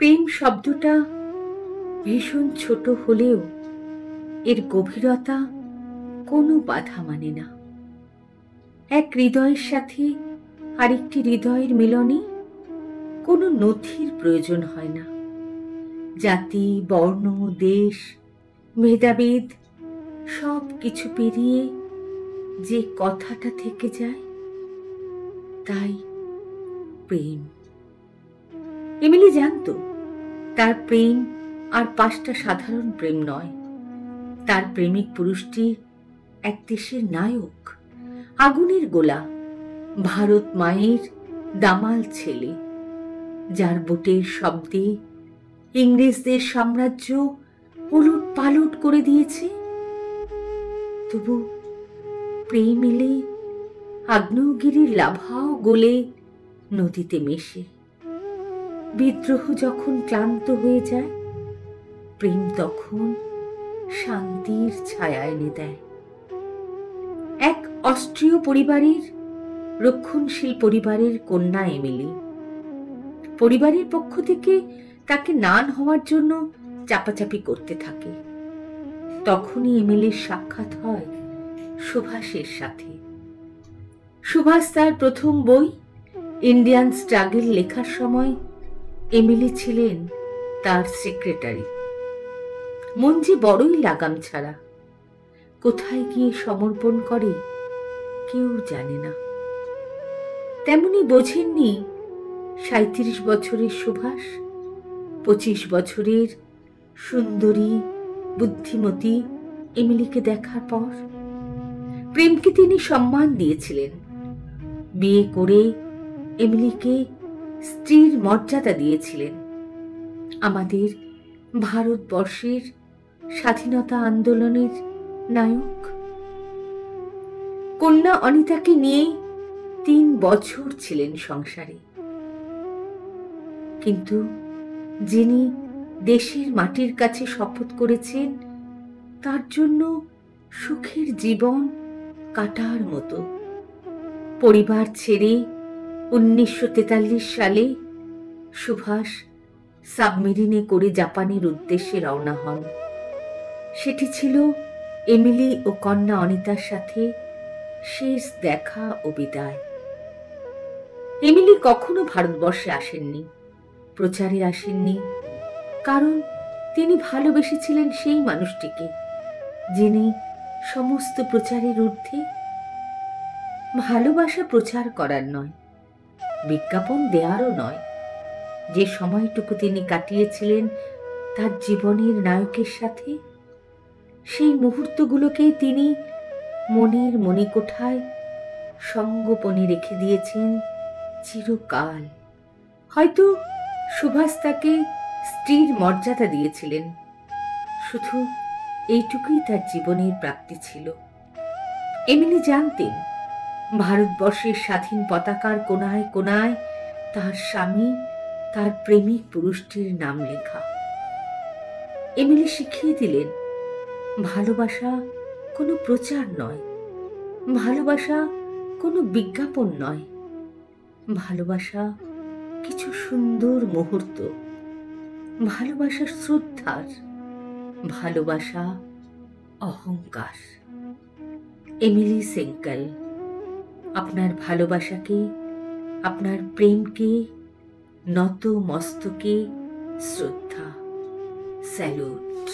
প্রেম শব্দটা ভীষণ ছোট হলেও এর গভীরতা কোনো বাধা মানে না। এক হৃদয়ের সাথে আরেকটি হৃদয়ের মিলনে কোনো নথির প্রয়োজন হয় না। জাতি, বর্ণ, দেশ, ভেদাভেদ সব কিছু পেরিয়ে যে কথাটা থেকে যায়, তাই প্রেম। এমিলি জানতো তার প্রেম আর 5টা সাধারণ প্রেম নয়। তার প্রেমিক পুরুষটি এক দেশের নায়ক, আগুনের গোলা, ভারত মায়ের দামাল ছেলে, যার বুটের শব্দে ইংরেজদের সাম্রাজ্য উলট পালট করে দিয়েছে। তবু প্রেম এলে আগ্নেয়গিরির লাভাও গলে নদীতে মেশে। বিদ্রোহ যখন ক্লান্ত হয়ে যায়, প্রেম তখন শান্তির ছায়া এনে দেয়। এক অস্ট্রীয় পরিবারের, রক্ষণশীল পরিবারের কন্যা এমিলি। পরিবারের পক্ষ থেকে তাকে নান হওয়ার জন্য চাপাচাপি করতে থাকে। তখনই এমিলির সাক্ষাৎ হয় সুভাষের সাথে। সুভাষ তার প্রথম বই ইন্ডিয়ান স্ট্রাগল লেখার সময় এমিলি ছিলেন তার সেক্রেটারি। মঞ্জি বড়ই লাগাম ছাড়া, কোথায় গিয়ে সমর্পণ করে কেউ জানে না। তেমনি বোঝেননি 37 বছরের সুভাষ 25 বছরের সুন্দরী বুদ্ধিমতী এমিলিকে দেখার পর। প্রেমকে তিনি সম্মান দিয়েছিলেন। বিয়ে করে এমিলিকে স্ত্রীর মর্যাদা দিয়েছিলেন। আমাদের ভারতবর্ষের স্বাধীনতা আন্দোলনের নায়ক। কন্যা অনিতাকে নিয়ে 3 বছর ছিলেন সংসারে। কিন্তু যিনি দেশের মাটির কাছে শপথ করেছেন, তার জন্য সুখের জীবন কাটার মতো। পরিবার ছেড়ে 1943 সালে সুভাষ সাবমেরিনে করে জাপানের উদ্দেশ্যে রওনা হন। সেটি ছিল এমিলি ও কন্যা অনিতার সাথে শেষ দেখা ও বিদায়। এমিলি কখনো ভারতবর্ষে আসেননি, প্রচারে আসেননি, কারণ তিনি ভালোবেসেছিলেন সেই মানুষটিকে যিনি সমস্ত প্রচারের ঊর্ধ্বে। ভালোবাসা প্রচার করার নয়, বিজ্ঞাপন দেওয়ারও নয়। যে সময়টুকু তিনি কাটিয়েছিলেন তার জীবনের নায়কের সাথে, সেই মুহূর্তগুলোকেই তিনি মনের মণিকোঠায় সঙ্গোপনে রেখে দিয়েছেন চিরকাল। হয়তো সুভাষ তাকে স্ত্রীর মর্যাদা দিয়েছিলেন, শুধু এইটুকুই তার জীবনের প্রাপ্তি ছিল। এমিলি জানতেন ভারতবর্ষের স্বাধীন পতাকার কোনায় কোনায় তার স্বামী, তার প্রেমিক পুরুষটির নাম লেখা। এমিলি শিখিয়ে দিলেন ভালোবাসা কোনো প্রচার নয়, ভালোবাসা কোনো বিজ্ঞাপন নয়, ভালোবাসা কিছু সুন্দর মুহূর্ত, ভালোবাসা শ্রদ্ধার, ভালোবাসা অহংকার। এমিলি সেঙ্কেল আপনার ভালোবাসাকে, আপনার প্রেমকে নত মস্তকে শ্রদ্ধা। স্যালুট।